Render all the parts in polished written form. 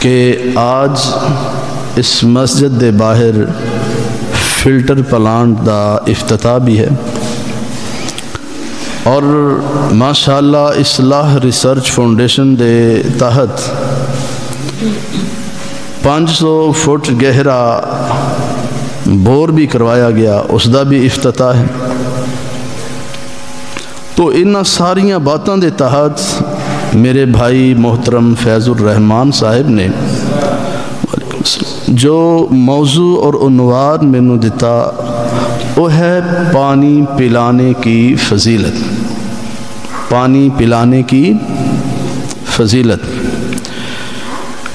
کہ آج اس مسجد دے باہر فلٹر پلانٹ دا افتتاح بھی ہے اور ماشاءاللہ اصلاح ریسرچ فاؤنڈیشن دے تحت 500 فٹ گہرا بور بھی کروایا گیا، اس دا بھی افتتاح ہے۔ تو ان ساریاں باتاں دے تحت میرے بھائی محترم فیض الرحمان صاحب نے جو موضوع اور عنوان میں نے دیتا وہ ہے پانی پلانے کی فضیلت، پانی پلانے کی فضیلت۔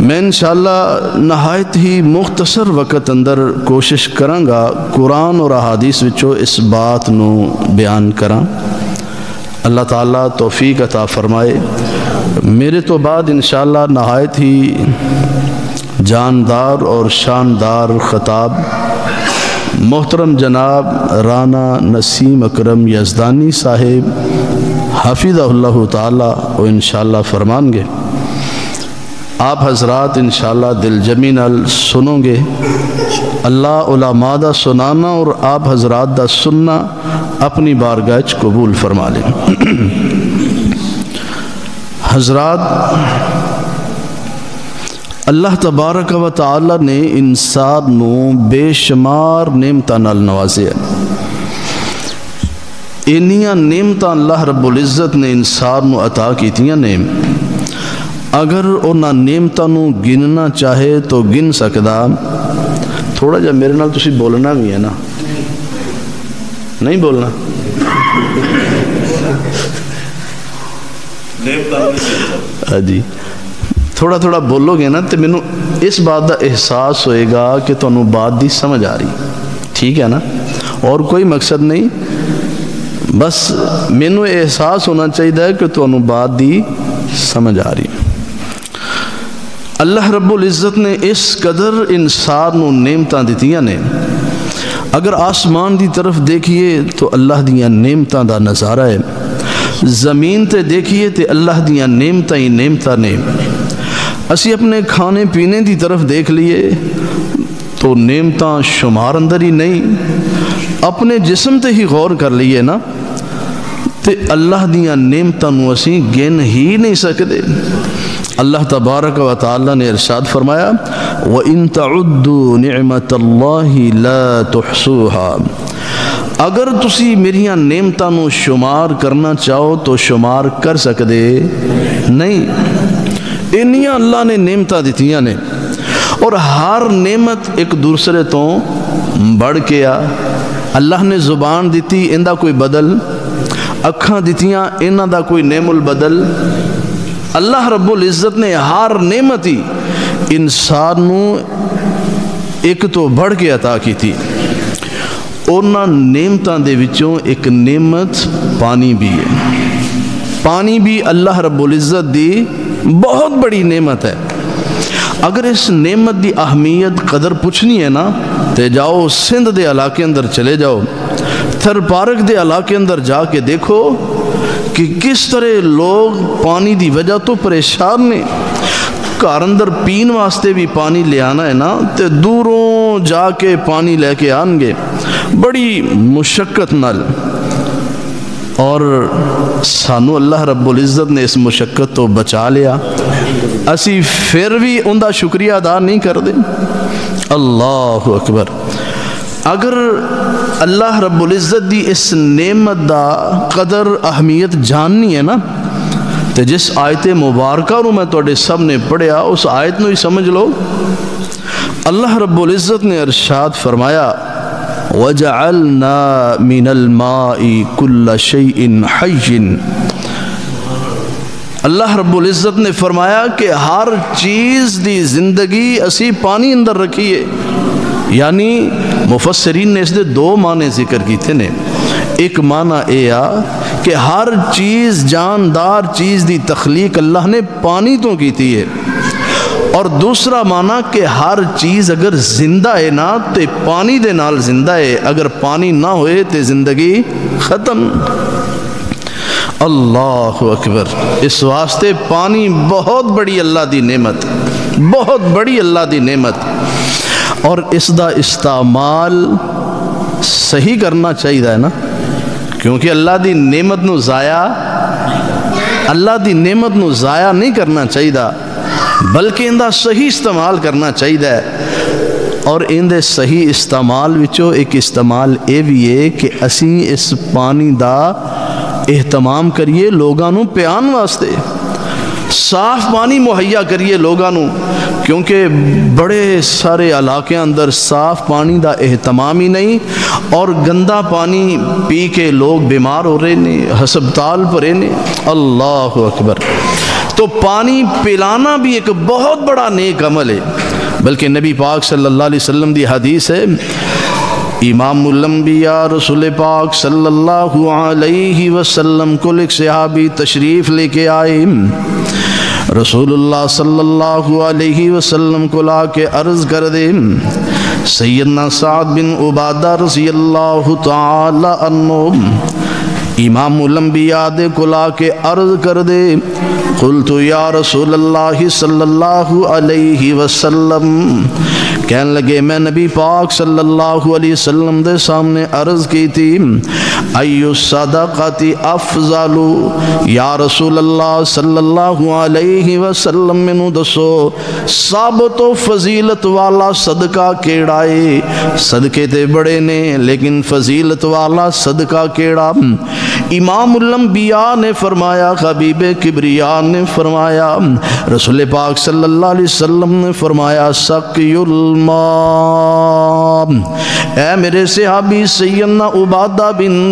میں انشاءاللہ نہایت ہی مختصر وقت اندر کوشش کراں گا قرآن اور احادیث وچوں اس بات نو بیان کراں۔ اللہ تعالیٰ توفیق عطا فرمائے۔ میرے تو بعد انشاءاللہ نہایت ہی جاندار اور شاندار خطاب محترم جناب رانا نسیم اکرم یزدانی صاحب حافظہ اللہ تعالیٰ وہ انشاءاللہ فرمان گے۔ آپ حضرات انشاءاللہ دل جمی نال سنو گے۔ اللہ علماء دا سنانا اور آپ حضرات دا سننا اپنی بارگاہ قبول فرما لیں۔ حضرات، اللہ تبارک و تعالی نے انسان نو بے شمار نعمتاں نال نوازیا۔ انہیاں نعمتاں اللہ رب العزت نے انسان نو عطا کیتیاں نے۔ اگر انہاں نعمتاں نو گننا چاہے تو گن سکدا۔ تھوڑا جا میرے نال تسی بولنا بھی ہے نا، نہیں بولنا؟ جی تھوڑا تھوڑا بولو گے نا تو مینو اس بات کا احساس ہوئے گا کہ تمہیں بات دی سمجھ آ رہی، ٹھیک ہے نا؟ اور کوئی مقصد نہیں، بس مینو احساس ہونا چاہیے کہ تمہیں بات دی سمجھ آ رہی۔ اللہ رب العزت نے اس قدر انسان نو نعمتاں دتیاں نے۔ اگر آسمان دی طرف دیکھیے تو اللہ دیاں نعمتاں دا نظارہ ہے، زمین تے دیکھیے تے اللہ دیاں نعمتاں ہی نعمتاں نے۔ اسی اپنے کھانے پینے دی طرف دیکھ لیے تو نعمتاں شمار اندر ہی نہیں۔ اپنے جسم تے ہی غور کر لیے نا تے اللہ دیاں نعمتاں نو اسی گن ہی نہیں سکتے۔ اللہ تبارک و تعالی نے ارشاد فرمایا وَإِن تَعُدُّوا نِعْمَةَ اللَّهِ لَا تُحْصُوهَا، اگر تسی میریاں نعمتاں نو شمار کرنا چاہو تو شمار کر سکدے نہیں۔ انہیاں اللہ نے نعمتاں دتیاں نے اور ہر نعمت ایک دوسرے تو بڑھ کے آ۔ اللہ نے زبان دیتی، اندہ کوئی بدل، اکھاں دتیاں، انہاں دا کوئی نعم البدل۔ اللہ رب العزت نے ہر نعمت ہی انسان نو ایک تو بڑھ کے عطا کی تھی۔ انہاں نعمتاں دے وچوں ایک نعمت پانی بھی ہے۔ پانی بھی اللہ رب العزت دی بہت بڑی نعمت ہے۔ اگر اس نعمت دی اہمیت قدر پوچھنی ہے نا تے جاؤ سندھ دے علاقے اندر چلے جاؤ، تھر پارک دے علاقے اندر جا کے دیکھو کہ کس طرح لوگ پانی دی وجہ تو پریشان نے۔ گھر اندر پین واسطے بھی پانی لے آنا ہے نا تے دوروں جا کے پانی لے کے آن گے بڑی مشقت نال، اور سانو اللہ رب العزت نے اس مشقت تو بچا لیا، اسی پھر بھی ان دا شکریہ ادا نہیں کر دے۔ اللہ اکبر۔ اگر اللہ رب العزت دی اس نعمت دا قدر اہمیت جاننی ہے نا تو جس آیت مبارکہ رو میں توڑے سب نے پڑھیا اس آیت نو ہی سمجھ لو۔ اللہ رب العزت نے ارشاد فرمایا وَجَعَلْنَا مِنَ الْمَاءِ كُلَّ شَيْءٍ حَيٍّ، اللہ رب العزت نے فرمایا کہ ہر چیز دی زندگی اسی پانی اندر رکھیے۔ یعنی مفسرین نے اس دے دو معنی ذکر کیتے نے۔ ایک معنی اے آ کہ ہر چیز جاندار چیز دی تخلیق اللہ نے پانی تو کیتی ہے، اور دوسرا معنی کہ ہر چیز اگر زندہ ہے نا تے پانی دے نال زندہ ہے، اگر پانی نہ ہوئے تے زندگی ختم۔ اللہ اکبر۔ اس واسطے پانی بہت بڑی اللہ دی نعمت۔ بہت بڑی اللہ دی نعمت، اور اس دا استعمال صحیح کرنا چاہیے نا، کیونکہ اللہ دی نعمت نو ضائع نہیں کرنا چاہیے، بلکہ ان دا صحیح استعمال کرنا چاہیے۔ اور ان دے صحیح استعمال وچوں ایک استعمال اے بھی ہے کہ اسی اس پانی دا اہتمام کریے لوگاں نو پیان واسطے، صاف پانی مہیا کریے لوگاں نو، کیونکہ بڑے سارے علاقے اندر صاف پانی دا اہتمام ہی نہیں، اور گندا پانی پی کے لوگ بیمار ہو رہے نے، ہسپتال پڑے نے۔ اللہ اکبر۔ تو پانی پلانا بھی ایک بہت بڑا نیک عمل ہے، بلکہ نبی پاک صلی اللہ علیہ وسلم دی حدیث ہے، امام الانبیاء رسول پاک صلی اللہ علیہ وسلم کو ایک صحابی تشریف لے کے آئے، رسول اللہ صلی اللہ علیہ وسلم کو لا کے عرض کر دے، سیدنا سعد بن عبادہ رضی اللہ تعالی عنہ امام الانبیاء دے کو لا کے عرض کر دے، قلت یا رسول اللہ صلی اللہ علیہ وسلم، کہنے لگے میں نبی پاک صلی اللہ علیہ وسلم دے سامنے عرض کی تھی، ایو صدقات افضل، یا رسول اللہ صلی اللہ علیہ وسلم منو دسو سب تو فضیلت والا صدقہ کیڑا ہے؟ صدقے تے بڑے نے لیکن فضیلت والا صدقہ کیڑا؟ امام الانبیاء نے فرمایا، حبیب کبریا نے فرمایا، رسول پاک صلی اللہ علیہ وسلم نے فرمایا، سقی الماء۔ اے میرے صحابی سیدنا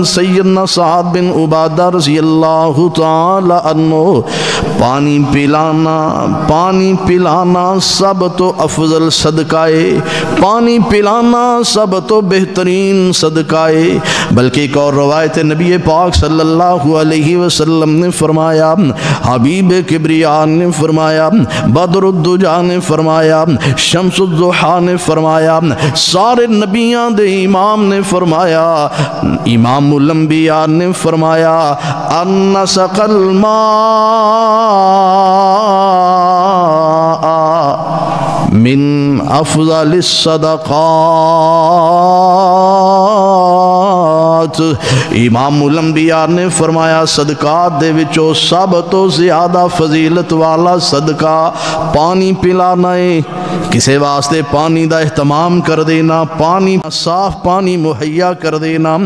سیدنا سعد بن عبادہ رضی اللہ تعالی عنہ، پانی پلانا سب تو افضل صدقہ ہے، پانی پلانا سب تو بہترین صدقہ ہے۔ بلکہ ایک اور روایت نبی پاک صلی اللہ علیہ وسلم نے فرمایا، حبیب کبریا نے فرمایا، بدر الدجا نے فرمایا، شمس الضحیٰ نے فرمایا، سارے نبیان دے امام نے فرمایا، امام الانبیاء نے فرمایا، ان سقى الماء من افضل الصدقات۔ امام الانبیاء نے فرمایا صدقات دے وچوں سب تو زیادہ فضیلت والا صدقہ پانی پلانا ہے، کسے واسطے پانی دا اہتمام کر دینا، پانی صاف پانی مہیا کر دینا۔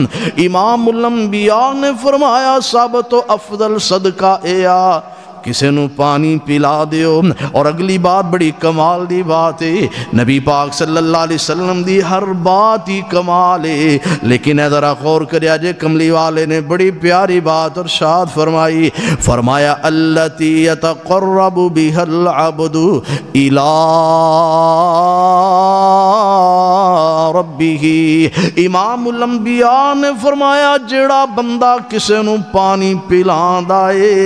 امام الانبیاء نے فرمایا سب تو افضل صدقہ ایا کسے نو پانی پلا دیو۔ اور اگلی بات بڑی کمال دی بات ہے، نبی پاک صلی اللہ علیہ وسلم دی ہر بات ہی کمال ہے، لیکن ذرا غور کریا جے کملی والے نے بڑی پیاری بات ارشاد فرمائی، فرمایا التی یتقرب بها العبد الى ربہ۔ امام الانبیاء نے فرمایا جیڑا بندہ کسے نو پانی پلاندا ہے،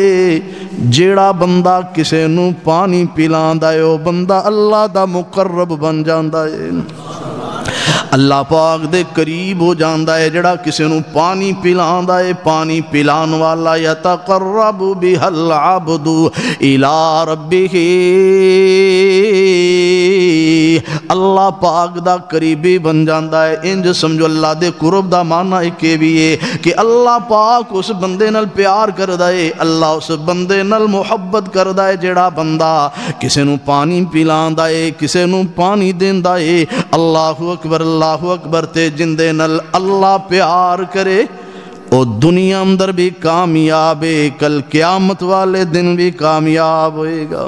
جیڑا بندہ کسے نو پانی پلاندا ہے او بندہ اللہ دا مقرب بن جاندا ہے، اللہ پاک دے قریب ہو جاندا ہے۔ جڑا کسے نو پانی پلاندا ہے، پانی پلان والا، یتقرب بها العبد الى ربہ، اللہ پاک دا قریبی بن جاندا ہے۔ انج سمجھو اللہ دے قرب دا معنی ایک بھی ہے کہ اللہ پاک اس بندے نال پیار کردا ہے، اللہ اس بندے نال محبت کردا ہے۔ جڑا بندہ کسے نو پانی پلاندا ہے، کسے نو پانی دیندا ہے، اللہ اکبر اللہ اکبر تے جندے نال اللہ پیار کرے، او دنیا اندر بھی کامیاب ہے، کل قیامت والے دن بھی کامیاب ہوئے گا۔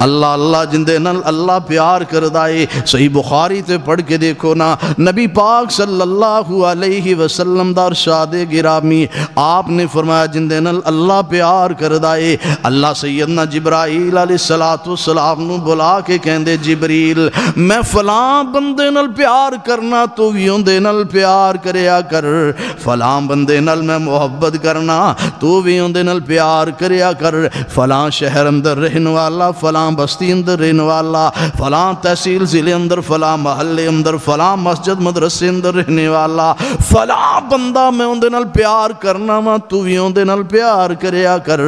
اللہ اللہ جندے نال اللہ پیار کردا ہے۔ صحیح بخاری تے پڑھ کے دیکھو نا، نبی پاک صلی اللہ علیہ وسلم دا ارشاد گرامی، آپ نے فرمایا جندے نال اللہ پیار کردا ہے، اللہ سیدنا جبرائیل علیہ السلام نو بلا کے کہندے جبریل میں فلاں بندے نال پیار کرنا تو بھی اندے نال پیار کریا کر، فلاں بندے نال میں محبت کرنا تو بھی اندے نال پیار کریا کر، فلاں شہر اندر رہن والا فلاں فلاں بستی اندر رہن والا، فلاں تحصیل ضلع اندر، فلاں محلے اندر، فلاں مسجد مدرسے اندر رہنے والا، فلاں بندہ میں اندے نال پیار کرنا وا، تو بھی اندے نال پیار کریا کر۔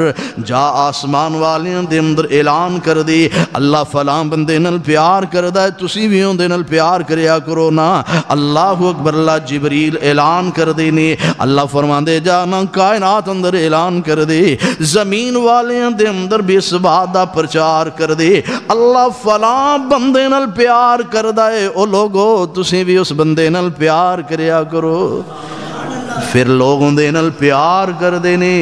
جا آسمان والیاں دے اندر اعلان کر دے اللہ فلاں بندے نال پیار کردا ہے، تسی بھی اندے نال پیار کریا کرو نا۔ اللہ اکبر، اللہ جبریل اعلان کر دے نے، اللہ فرماندے جا نا کائنات اندر اعلان کر دے، زمین والیاں دے اندر بھی اس بات دا پرچار کر دے اللہ فلاں بندے نال پیار کردا ہے، او لوگو تسی بھی اس بندے نال پیار کریا کرو۔ پھر لوگ اندے نال پیار کر دے نے،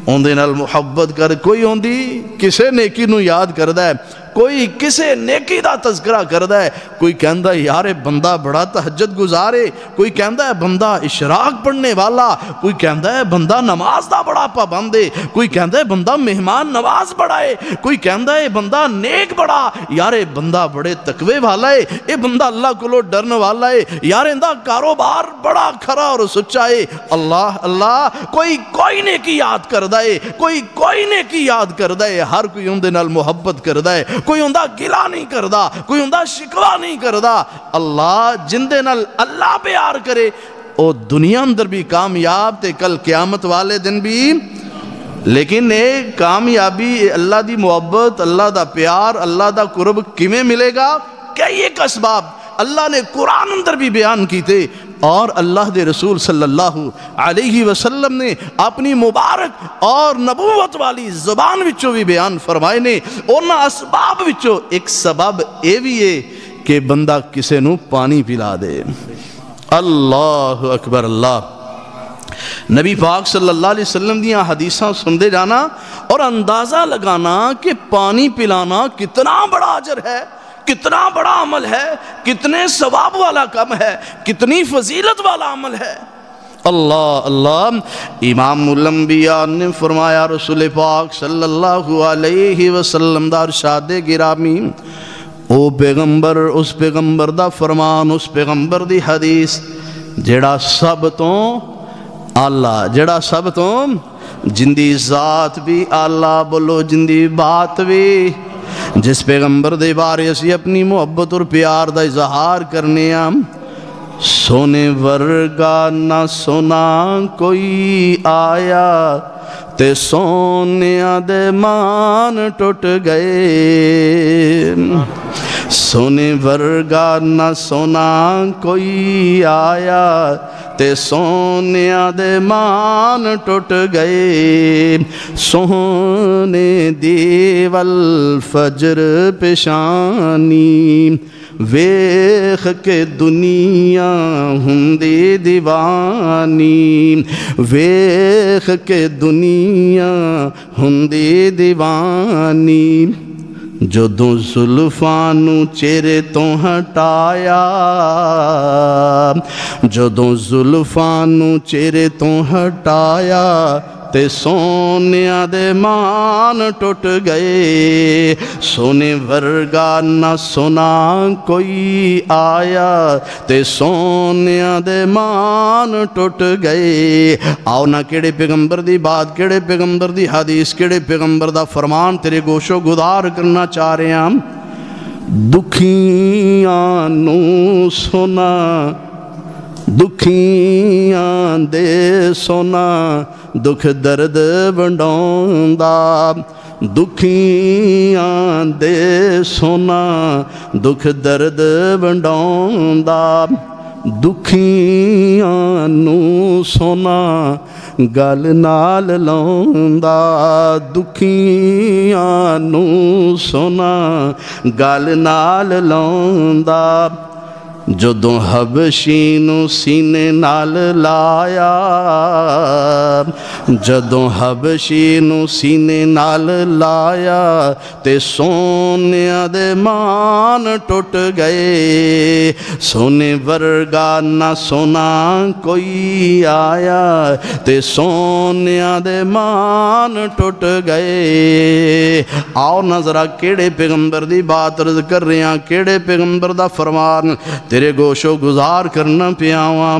اندے نال محبت کر، کوئی اندی کسے نیکی نو یاد کردا ہے، کوئی کسے نیکی دا تذکرہ کردا ہے، کوئی کہندا ہے یار بندہ بڑا تہجد گزارے، کوئی کہندا ہے بندہ اشراق پڑھنے والا، کوئی کہندا ہے بندہ نماز دا بڑا پابند ہے، کوئی کہندا ہے بندہ مہمان نواز بڑا ہے، کوئی کہندا ہے بندہ نیک بڑا، یار بندہ بڑے تقوی والا ہے، اے بندہ اللہ کو ڈرن والا ہے، یار اندہ کاروبار بڑا کھرا اور سچا ہے۔ اللہ اللہ، کوئی نیکی یاد کردا ہے، کوئی نیکی یاد کردا ہے، ہر کوئی اندے نال محبت کردا ہے، کوئی اندہ گلا نہیں کردا، کوئی اندہ شکوا نہیں کردا۔ اللہ جندے نال اللہ پیار کرے او دنیا اندر بھی کامیاب تے کل قیامت والے دن بھی۔ لیکن ایک کامیابی اللہ دی محبت، اللہ دا پیار، اللہ دا قرب کیویں ملے گا؟ کئی ایک اسباب اللہ نے قرآن اندر بھی بیان کی تھے، اور اللہ دے رسول صلی اللہ علیہ وسلم نے اپنی مبارک اور نبوت والی زبان وچوں بھی بیان فرمائے نے۔ انہاں اسباب وچوں ایک سبب اے بھی ہے کہ بندہ کسے نو پانی پلا دے۔ اللہ اکبر، اللہ نبی پاک صلی اللہ علیہ وسلم دیاں حدیثاں سندے جانا اور اندازہ لگانا کہ پانی پلانا کتنا بڑا اجر ہے، کتنا بڑا عمل ہے، کتنے ثواب والا کام ہے، کتنی فضیلت والا عمل ہے۔ اللہ اللہ، امام الانبیاء نے فرمایا رسول پاک صلی اللہ علیہ وسلم دا ارشاد گرامی، او پیغمبر، اس پیغمبر دا فرمان، اس پیغمبر دی حدیث جڑا سب تو اللہ، جڑا سب تو جندی ذات بھی اللہ، بولو جندی بات بھی، جس پیغمبر دے بارے اسی اپنی محبت اور پیار دا اظہار کرنے ہم، سونے ورگا نہ سونا کوئی آیا تے سونیا دے مان ٹوٹ گئے، سونے ورگا نہ سونا کوئی آیا تے سونیا دے مان ٹوٹ گئے، سونے دی والفجر پیشانی ویخ کے دنیا ہندی دیوانی، ویخ کے دنیا ہندی دیوانی، جدوں زلفانو چہرے تو ہٹایا، جدوں زلفانو چہرے تو ہٹایا تے سونیا دے مان ٹوٹ گئے، سونے ورگا نہ سونا کوئی آیا تے سونیا دے مان ٹوٹ گئے۔ آؤ نہ کیڑے پیغمبر دی بات، کیڑے پیغمبر دی حدیث، کیڑے پیغمبر دا فرمان تیرے گوشو گدار کرنا چاہ رہے ہیں ہم۔ دکھیاں نو سونا، دکھیاں دے سونا دکھ درد ونڈاوندا، دکھیاں دے سونا دکھ درد ونڈاوندا، دکھیاں نو سونا گل نال لاوندا، دکھیاں نو سونا گل نال لاوندا، جدوں حبشی نو سینے نال لایا، جدوں حبشی نو سینے نال لایا تے سونیا دے مان ٹوٹ گئے، سونے ورگا نہ سونا کوئی آیا تے سونیا دے مان ٹوٹ گئے۔ آؤ نظرہ کیڑے پیغمبر دی بات عرض کر رہے ہیں، کیڑے پیغمبر دا فرمان تیرے گوشو گزار کرنا پیاواں۔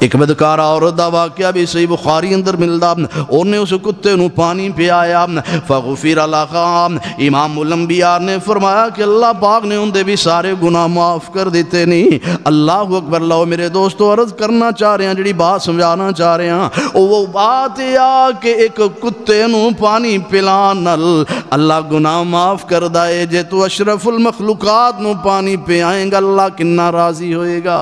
ایک بدکار عورت دا واقعہ بھی صحیح بخاری اندر ملدا، انہیں اس کتے نو پانی پیا، فغفر لہا، امام الانبیاء نے فرمایا کہ اللہ پاک نے ان دے بھی سارے گناہ معاف کر دیتے نہیں۔ اللہ اکبر۔ لو میرے دوستو عرض کرنا چاہ رہے ہیں، جڑی بات سمجھانا چاہ رہے ہیں وہ بات یا کہ ایک کتے نو پانی پلان نال اللہ گناہ معاف کر دائے۔ جے تو اشرف المخلوقات نو پانی پہ آئیں گا اللہ کنا راضی ہوئے گا۔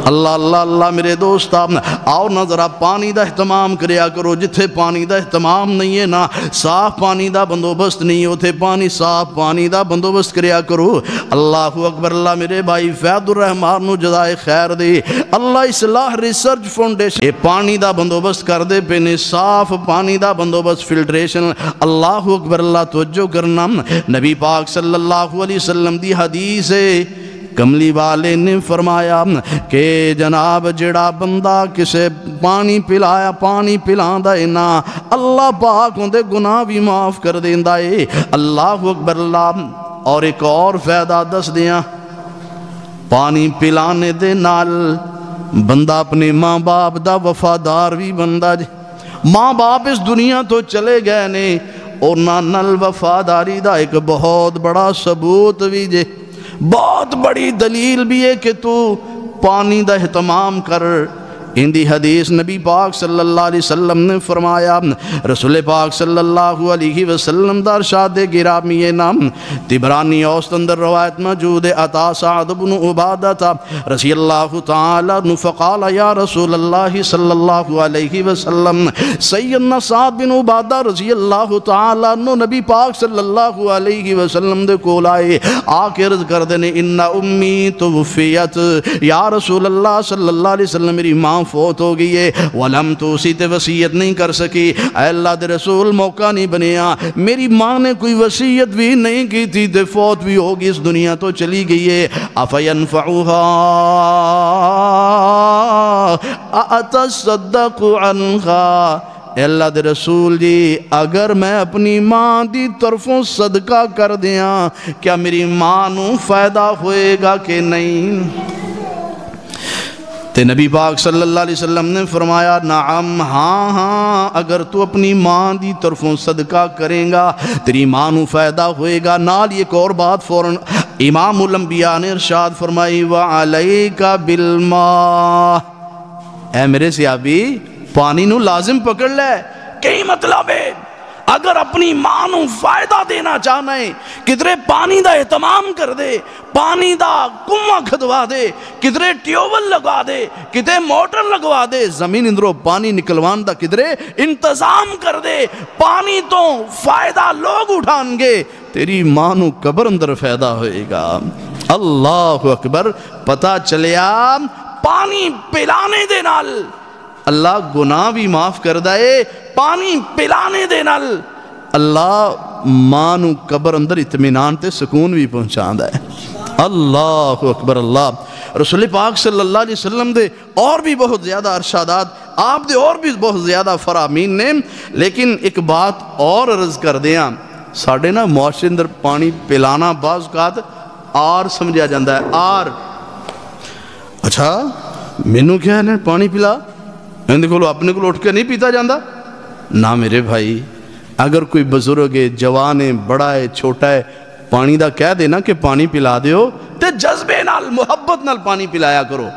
اللہ اللہ اللہ میرے دوست آؤ نہ ذرا پانی دا اہتمام کریا کرو، جتھے پانی دا اہتمام نہیں ہے نا، صاف پانی دا بندوبست نہیں ہوتے، پانی صاف پانی دا بندوبست کریا کرو۔ اللہ اکبر۔ اللہ میرے بھائی فیض الرحمان نو جزائے خیر دے، اللہ اصلاح ریسرچ فاؤنڈیشن یہ پانی دا بندوبست کر دے پہ نے، صاف پانی دا بندوبست فلٹریشن۔ اللہ اکبر۔ اللہ توجہ کرنا، نبی پاک صلی اللہ علیہ وسلم دی حدیث ہے، کملی والے نے فرمایا کہ جناب جڑا بندہ کسے پانی پلایا، پانی پلاندا ہے نا، اللہ پاک اندے گناہ بھی معاف کر دیندا ہے۔ اللہ اکبر۔ اللہ اور ایک اور فائدہ دس دیاں، پانی پلانے دے نال بندہ اپنے ماں باپ دا وفادار بھی بندہ جے۔ ماں باپ اس دنیا تو چلے گئے نے، اور نال وفاداری دا ایک بہت بڑا ثبوت بھی جے، بہت بڑی دلیل بھی ہے کہ تو پانی دا اہتمام کر۔ اندی حدیث نبی پاک صلی اللہ علیہ وسلم نے فرمایا، رسول پاک صلی اللہ علیہ وسلم دا ارشاد گرامی نام طبرانی اوسط اندر روایت موجود ہے، عطا سعد بن عبادہ رضی اللہ تعالی عنہ فقال یا رسول اللہ صلی اللہ علیہ وسلم، سیدنا سعد بن عبادہ رضی اللہ تعالی عنہ نبی پاک صلی اللہ علیہ وسلم دے کول آئے، آکے عرض کر دینے ان امی توفیت، یا رسول اللہ صلی اللہ علیہ وسلم میری ماں فوت ہو گئی ہے، ولم توسی تے وصیت نہیں کر سکی، اے اللہ دے رسول موقع نہیں بنیا، میری ماں نے کوئی وصیت بھی نہیں کی تھی تے فوت بھی ہوگی، اس دنیا تو چلی گئی ہے، افینفعوها اتصدق عنها، اے اللہ دے رسول جی اگر میں اپنی ماں دی طرفوں صدقہ کر دیاں کیا میری ماں نو فائدہ ہوئے گا کہ نہیں؟ تے نبی پاک صلی اللہ علیہ وسلم نے فرمایا نعم، ہاں ہاں، اگر تو اپنی ماں دی طرفوں صدقہ کریں گا تیری ماں نو فائدہ ہوئے گا۔ نال ایک اور بات فوراً امام الانبیاء نے ارشاد فرمائی وَعَلَيْكَ بِالْمَاءِ، اے میرے صحابی پانی نو لازم پکڑ لے، کئی مطلب ہے اگر اپنی ماں نو فائدہ دینا چاہنا ہے کدھرے پانی دا اہتمام کر دے، پانی دا کنواں کھدوا دے، کدھرے ٹیوبل لگوا دے، کدھرے موٹر لگوا دے، زمین اندروں پانی نکلوان دا کدھرے انتظام کر دے، پانی تو فائدہ لوگ اٹھان گے، تیری ماں نو قبر اندر فائدہ ہوئے گا۔ اللہ اکبر۔ پتہ چلیا پانی پلانے دے نال اللہ گناہ بھی معاف کر دائے، پانی پلانے دے نال اللہ ماں نو قبر اندر اطمینان تے سکون بھی پہنچان دائے۔ اللہ اکبر۔ اللہ رسول پاک صلی اللہ علیہ وسلم دے اور بھی بہت زیادہ ارشادات آپ دے اور بھی بہت زیادہ فرامین نے، لیکن ایک بات اور عرض کر دیاں، ساڑھے نا معاشرے اندر پانی پلانا بعض اوقات آر سمجھا جاندہ ہے، آر، اچھا مینوں کیا ہے پانی پلا، اندھے کولو اپنے کولو اٹھ کے نہیں پیتا جاندہ؟ نہ میرے بھائی، اگر کوئی بزرگ ہے، جوان ہے، بڑا ہے، چھوٹا ہے، پانی دا کہہ دینا کہ پانی پلا دے ہو تے جذبے نال محبت نال پانی پلایا کرو۔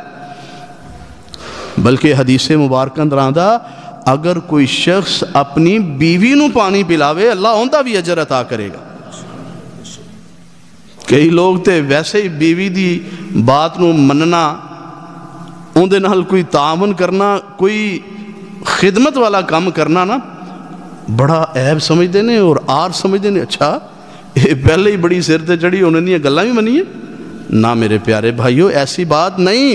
بلکہ حدیث مبارکہ اندر آندہ اگر کوئی شخص اپنی بیوی نو پانی پلاوے اللہ ہوندہ بھی اجر عطا کرے گا۔ کئی لوگ تے ویسے ہی بیوی دی بات نو مننا، اندے نال کوئی تعاون کرنا، کوئی خدمت والا کام کرنا نا بڑا عیب سمجھتے ہیں اور آر سمجھتے ہیں، اچھا یہ پہلے ہی بڑی سر تے چڑھی انہوں نے یہ گلہ بھی منی ہے۔ نہ میرے پیارے بھائیو ایسی بات نہیں،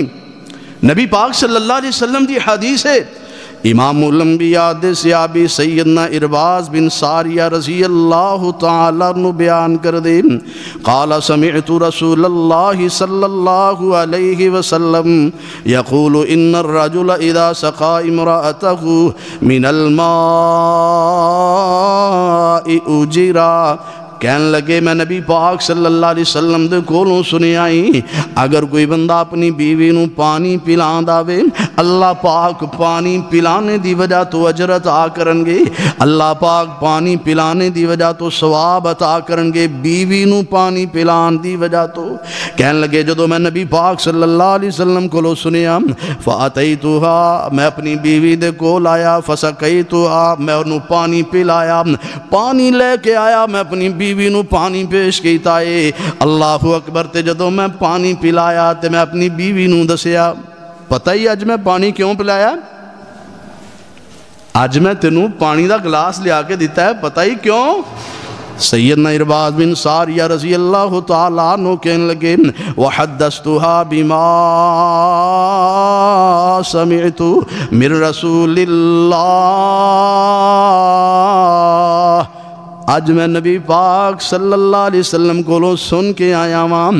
نبی پاک صلی اللہ علیہ وسلم دی حدیث ہے، امام الانبیاء دے صحابی سیدنا ارباز بن ساریہ رضی اللہ تعالی عنہ بیان کر دے، قال سمعت رسول اللہ صلی اللہ علیہ وسلم یقول ان الرجل اذا سقا امرأته من الماء اجرا کہنے لگے میں نبی پاک صلی اللہ علیہ وسلم دے کولوں سنی آئی اگر کوئی بندہ اپنی بیوی نو پانی پلان داوے اللہ پاک پانی پلانے دی وجہ تو اجر عطا کرنگے، اللہ پاک پانی پلانے دی وجہ تو ثواب عطا کرنگے بیوی نو پانی پلان دی وجہ تو۔ کہنے لگے جدو میں نبی پاک صلی اللہ علیہ وسلم کو لو سنیا فَأَتَيْتُهَا میں اپنی بیوی دے کول آیا فَسَقَيْتُهَا میں انہوں پانی پلایا، پانی لے کے آیا میں اپنی بیوی نو پانی پیش کیتا ہے۔ اللہ اکبر تے جدو میں پانی پلایا تے میں اپنی بیوی نو دسیا پتہ ہی اج میں پانی کیوں پلایا، اج میں تینوں پانی دا گلاس لیا کے دیتا ہے پتہ ہی کیوں؟ سیدنا ارباز بن ساریہ رضی اللہ تعالیٰ عنہ کہنے لگے وَحَدَّثْتُهَا بِمَا سَمِعْتُ مِن رَسُولِ اللَّهِ آج میں نبی پاک صلی اللہ علیہ وسلم کو سن کے آیا ہاں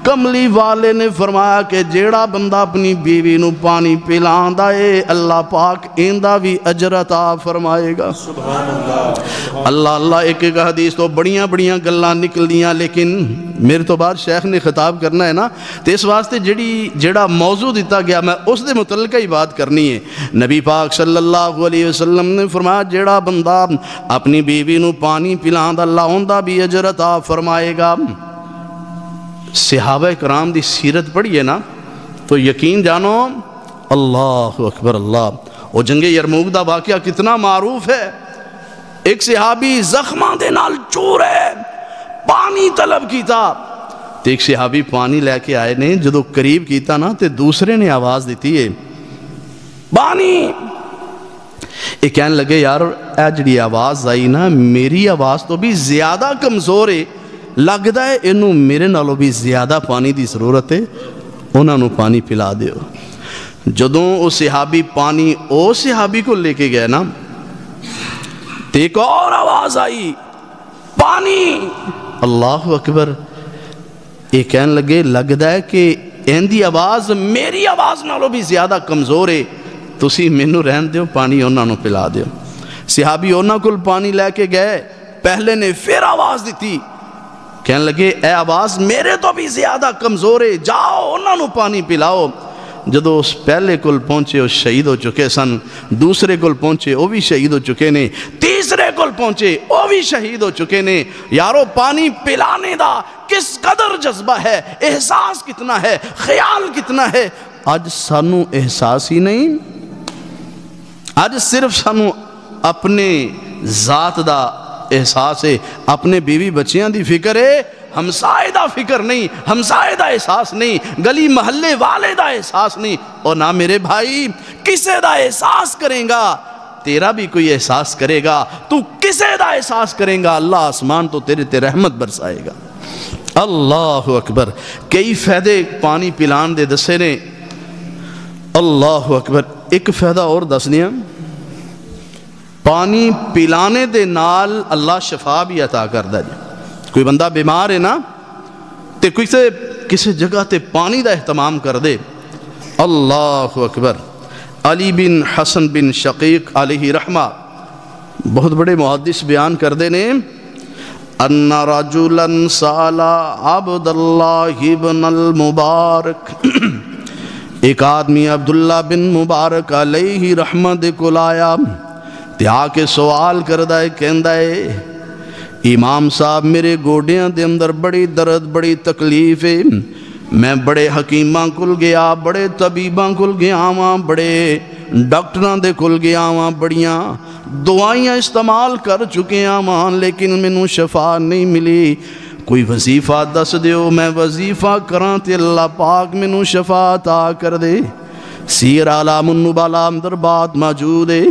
کملی والے نے فرمایا کہ جیڑا بندہ اپنی بیوی نو پانی پلان دائے اللہ پاک ایندہ بھی اجر عطا فرمائے گا۔ سبحان اللہ اللہ اللہ ایک ایک حدیث تو بڑیاں بڑیاں گلاں نکل دیاں لیکن میرے تو بعد شیخ نے خطاب کرنا ہے نا تو اس واسطے جیڑا موضوع دیتا گیا میں اس دے متعلقہ ہی بات کرنی ہے۔ نبی پاک صلی اللہ علیہ وسلم نے فرمایا جیڑا بندہ اپنی بیوی نو پانی پلان دا اللہ ہوندہ بھی اجر عطا فرمائے گا۔ صحابہ کرام دی سیرت پڑھئے نا تو یقین جانو اللہ اکبر اللہ، وہ جنگ یرموک دا واقعہ کتنا معروف ہے۔ ایک صحابی زخماں دے نال چور ہے پانی طلب کیتا تو ایک صحابی پانی لے کے آئے نے جدو قریب کیتا نا تو دوسرے نے آواز دیتی ہے پانی، یہ کہنے لگے یار اے جڑی آواز آئی نا میری آواز تو بھی زیادہ کمزور ہے لگتا ہے انہوں میرے نالوں بھی زیادہ پانی دی ضرورت ہے انہوں نے پانی پلا دیو۔ جدوں وہ صحابی پانی او صحابی کو لے کے گئے نا تو ایک اور آواز آئی پانی، اللہ اکبر، یہ کہنے لگے لگتا ہے کہ ایندی آواز میری آواز نالوں بھی زیادہ کمزور ہے تسی مینوں رہن دیو پانی انہاں نوں پلا دیو۔ صحابی انہاں کول پانی لے کے گئے پہلے نے پھر آواز دیتی کہنے لگے اے آواز میرے تو بھی زیادہ کمزور ہے جاؤ انہاں نوں پانی پلاؤ۔ جدو اس پہلے کل پہنچے وہ شہید ہو چکے سن، دوسرے کل پہنچے وہ بھی شہید ہو چکے نے، تیسرے کل پہنچے وہ بھی شہید ہو چکے نے۔ یارو پانی پلانے دا کس قدر جذبہ ہے، احساس کتنا ہے، خیال کتنا ہے۔ آج سانو احساس ہی نہیں، آج صرف سانو اپنے ذات دا احساس ہے، اپنے بیوی بچیاں دی فکر ہے، ہمسائے دا فکر نہیں، ہمسائے دا احساس نہیں، گلی محلے والے دا احساس نہیں، اور نہ میرے بھائی کسے دا احساس کریں گا، تیرا بھی کوئی احساس کرے گا، تو کسے دا احساس کریں گا، اللہ آسمان تو تیرے تے رحمت برسائے گا۔ اللہ اکبر، کئی فائدے پانی پلان دے دسے نے، اللہ اکبر۔ ایک فائدہ اور دس دیا، پانی پلانے دے نال اللہ شفا بھی عطا کردہ جی۔ کوئی بندہ بیمار ہے نا تے کسی جگہ تے پانی دا اہتمام کر دے، اللہ اکبر۔ علی بن حسن بن شقیق علیہ رحمہ بہت بڑے محدث بیان کر دے نے ان رجلا سال عبداللہ بن المبارک، ایک آدمی عبداللہ بن مبارک علیہ رحمت کو لایا تے آ کے سوال کردہ ہے، کہندہ ہے امام صاحب میرے گوڑیاں دے اندر بڑی درد بڑی تکلیف ہے، میں بڑے حکیماں کل گیا، بڑے طبیباں کل گیا ہاں، بڑے ڈاکٹراں دے کل گیا ہاں، بڑیاں دعائیاں استعمال کر چکے ہاں لیکن مینوں شفا نہیں ملی، کوئی وظیفہ دس دیو میں وظیفہ کراں تے اللہ پاک مینوں شفا عطا کر دے۔ سیر اعلام النبلاء اندر بات موجود ہے،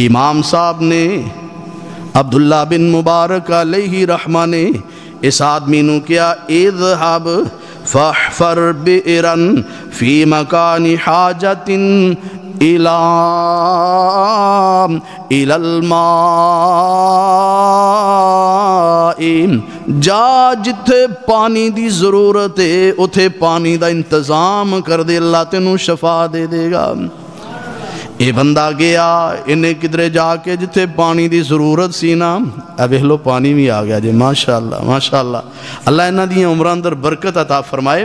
امام صاحب نے عبداللہ بن مبارک علیہ رحمہ نے اس آدمی نو کیا اذهب فاحفر بئرن فی مکان حاجت الى الماء، جا جتھے پانی دی ضرورت ہے اتھے پانی دا انتظام کر دے، اللہ تینوں شفا دے دے گا۔ یہ بندہ گیا انہیں کدھرے جا کے جتھے پانی دی ضرورت سی نا، اب لو پانی بھی آ گیا جی، ماشاءاللہ ماشاءاللہ، اللہ انہاں دی عمراں اندر برکت عطا فرمائے۔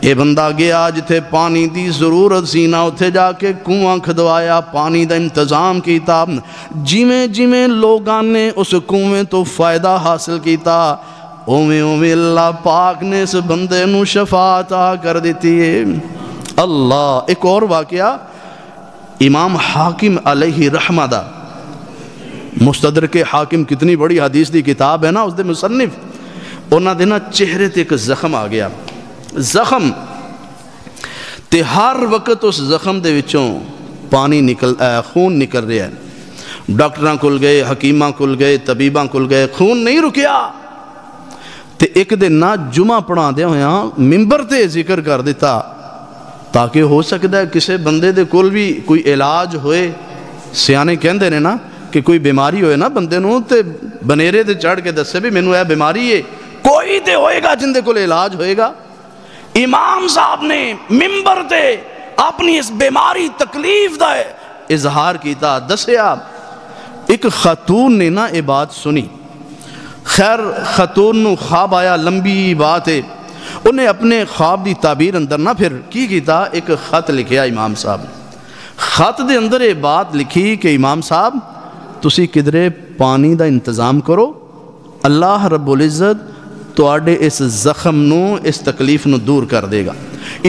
یہ بندہ گیا جتھے پانی دی ضرورت سی نا، اتھے جا کے کنواں کھدوایا، پانی دا انتظام کیتا، جیویں جیویں لوگاں نے اس کنویں تو فائدہ حاصل کیتا، اوویں اوویں اللہ پاک نے اس بندے نو شفا عطا کر دیتی ہے۔ اللہ، ایک اور واقعہ امام حاکم علیہ رحمہ دا، مستدرک حاکم کتنی بڑی حدیث دی کتاب ہے نا، اس دے مصنف، انہاں دے نا چہرے تے ایک زخم آ گیا، زخم تے ہر وقت اس زخم دے وچوں پانی خون نکل رہا ہے، ڈاکٹراں کل گئے، حکیماں کل گئے، طبیباں کل گئے، خون نہیں رکیا۔ تے ایک دن نا جمعہ پڑھا دیا ہویا ممبر تے ذکر کر دیتا، تاکہ ہو سکتا ہے کسے بندے دے کول بھی کوئی علاج ہوئے، سیانے کہندے نے نا کہ کوئی بیماری ہوئے نا بندے نو تے بنیرے تے چڑھ کے دسے بھی مینوں اے بیماری ہے، کوئی تے ہوئے گا جن دے کول علاج ہوئے گا۔ امام صاحب نے ممبر تے اپنی اس بیماری تکلیف دا اظہار کیتا، دسیا۔ ایک خاتون نے نا یہ بات سنی، خیر خاتون نو خواب آیا، لمبی بات ہے، انہیں اپنے خواب دی تعبیر اندر نہ پھر کی کیتا، ایک خط لکھیا امام صاحب، خط دے اندر یہ بات لکھی کہ امام صاحب تسی کدرے پانی دا انتظام کرو، اللہ رب العزت تواڈے اس زخم نو، اس تکلیف نو دور کر دے گا۔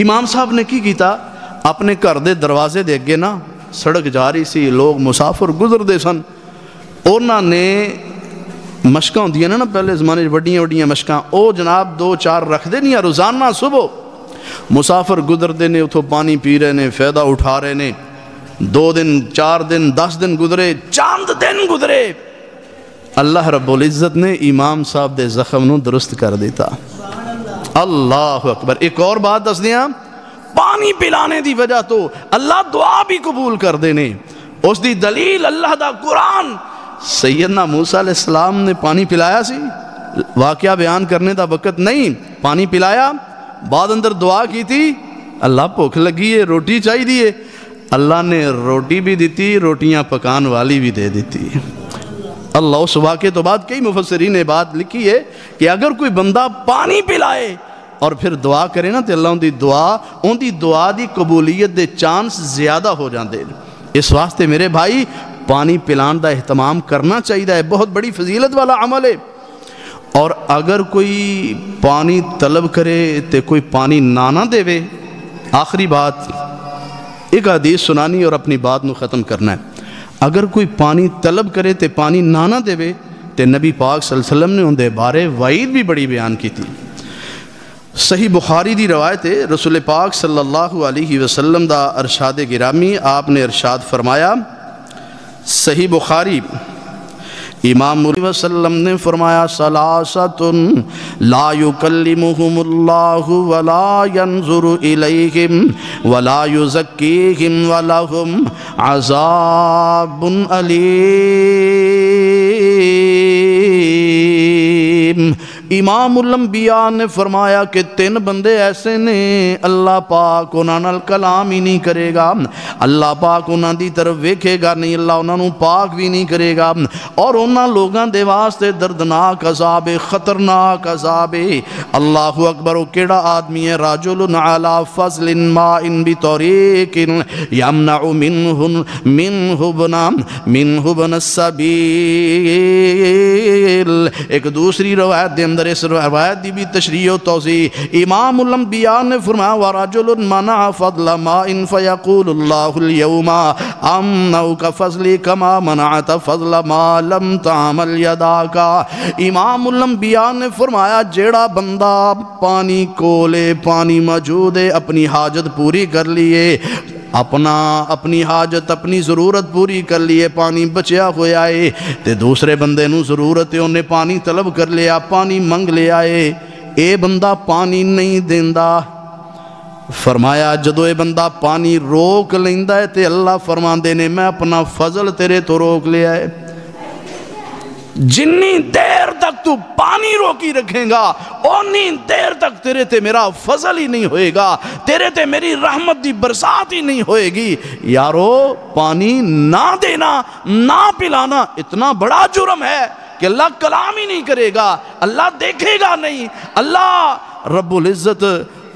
امام صاحب نے کی کیتا، اپنے گھر دے دروازے دے اگے نا سڑک جا رہی سی، لوگ مسافر گزر دے سن، انہاں نے مشکاں ہوندیاں نا پہلے زمانے وڈیاں وڈیاں مشکاں، او جناب 2-4 رکھ دے نہیں، روزانہ صبح مسافر گزر دے نے، اتھو پانی پی رہے نے، فائدہ اٹھا رہے نے، 2 دن 4 دن 10 دن گزرے، چاند دن گزرے، اللہ رب العزت نے امام صاحب دے زخم نو درست کر دیتا۔ اللہ اکبر۔ ایک اور بات دس دیاں، پانی پلانے دی وجہ تو اللہ دعا بھی قبول کر دینے، اس دی دلیل اللہ دا قرآن۔ سیدنا موسیٰ علیہ السلام نے پانی پلایا سی، واقعہ بیان کرنے دا وقت نہیں، پانی پلایا، بعد اندر دعا کی تھی، اللہ بھوک لگی ہے، روٹی چاہی دیئے، اللہ نے روٹی بھی دیتی، روٹیاں پکان والی بھی دے دیتی۔ اللہ، اس واقعے تو بعد کئی مفسرین نے بات لکھی ہے کہ اگر کوئی بندہ پانی پلائے اور پھر دعا کرے نا تو اللہ ان دی دعا دی قبولیت دے چانس زیادہ ہو جاندے۔ اس واسطے میرے بھائی پانی پلان دا اہتمام کرنا چاہیے، ہے بہت بڑی فضیلت والا عمل ہے۔ اور اگر کوئی پانی طلب کرے تو کوئی پانی نہ دے وے، آخری بات ایک حدیث سنانی اور اپنی بات نو ختم کرنا ہے۔ اگر کوئی پانی طلب کرے تو پانی نہ دے وے تو نبی پاک صلی اللہ علیہ وسلم نے ان دے بارے وعید بھی بڑی بیان کی تھی۔ صحیح بخاری دی روایت ہے، رسول پاک صلی اللہ علیہ وسلم دا ارشاد گرامی، آپ نے ارشاد فرمایا، صحیح بخاری، امام علیہ وسلم نے فرمایا، ثلاثۃ لا یکلمہم اللہ ولا ینظر الیہم ولا یزکیہم ولہم عذاب علیم۔ امام الانبیاء نے فرمایا کہ 3 بندے ایسے نے، اللہ پاک انہاں نال کلام ہی نہیں کرے گا، اللہ پاک انہاں دی طرف ویکھے گا نہیں، اللہ انہاں نو پاک بھی نہیں کرے گا، اور انہاں لوگاں دے واسطے دردناک عذاب، خطرناک عذاب۔ اللہ اکبر۔ وہ کیڑا آدمی ہے؟ رجل علی فضل ماء بطریق یمنع منہ ابن السبیل۔ ایک دوسری روایت دے اندر اس روایت دی بھی تشریح و توضیح، امام الانبیاء نے فرمایا، وَرَجُلٌ مَنَعَ فَضْلَ مَاءٍ فَيَقُولُ اللَّهُ الْيَوْمَ أَمْنَعُكَ فَضْلِي كَمَا مَنَعْتَ فَضْلَ مَا لَمْ تَعْمَلْ يَدَاكَ۔ امام الانبیاء نے فرمایا، جیڑا بندہ پانی کولے، پانی موجود ہے، اپنی حاجت پوری کر لیے، اپنی حاجت، اپنی ضرورت پوری کر لیے، پانی بچیا ہویا ہے، تے دوسرے بندے نو ضرورت ہے، انہیں پانی طلب کر لیا، پانی منگ لے آئے، اے بندہ پانی نہیں دیندا۔ فرمایا جدو اے بندہ پانی روک لیندہ ہے تے اللہ فرماندے نے میں اپنا فضل تیرے تو روک لیا ہے۔ جنی دیر تک تو پانی روکی رکھیں گا اونی دیر تک تیرے تے میرا فضل ہی نہیں ہوئے گا، تیرے تے میری رحمت دی برسات ہی نہیں ہوئے گی۔ یارو پانی نہ دینا، نہ پلانا اتنا بڑا جرم ہے کہ اللہ کلام ہی نہیں کرے گا، اللہ دیکھے گا نہیں، اللہ رب العزت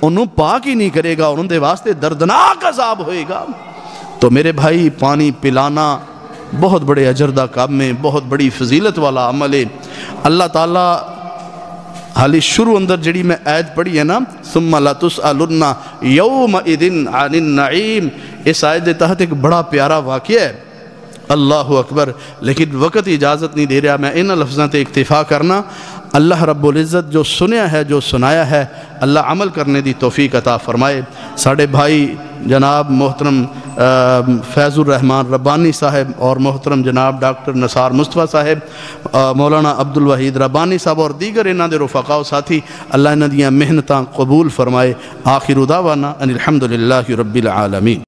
انہوں پاک ہی نہیں کرے گا اور ان دے واسطے دردناک عذاب ہوئے گا۔ تو میرے بھائی پانی پلانا بہت بڑے اجر دا کام ہے، بہت بڑی فضیلت والا عمل ہے۔ اللہ تعالیٰ حالی شروع اندر جڑی میں آیت پڑھی ہے نا ثم لتسألن یومئذ عن النعیم، اس آیت دے تحت ایک بڑا پیارا واقعہ ہے، اللہ اکبر، لیکن وقت اجازت نہیں دے رہا میں ان لفظوں تے اکتفا کرنا۔ اللہ رب العزت جو سنیا ہے جو سنایا ہے اللہ عمل کرنے دی توفیق عطا فرمائے۔ ساڑھے بھائی جناب محترم فیض الرحمان ربانی صاحب اور محترم جناب ڈاکٹر نثار مصطفیٰ صاحب، مولانا عبد الوحید ربانی صاحب اور دیگر انہاں دے رفقاء و ساتھی، اللہ انہاں دیاں محنتاں قبول فرمائے۔ آخر دعوانا ان الحمدللہ رب العالمین۔